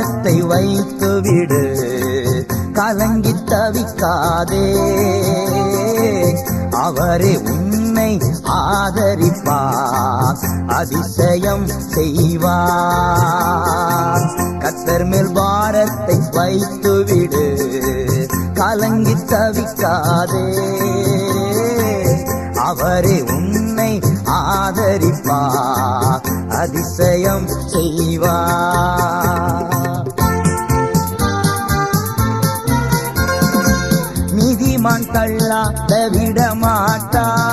பாரத்தை வைத்துவிடு, கலங்கி தவிக்காதே. அவரே உன்னை ஆதரிப்பார், அதிசயம் செய்வார். கர்த்தர் மேல் பாரத்தை வைத்துவிடு, கலங்கி தவிக்காதே. அவரே உன்னை ஆதரிப்பார், அதிசயம் செய்வார். நீதிமான் தள்ளாத விடமாட்டார்,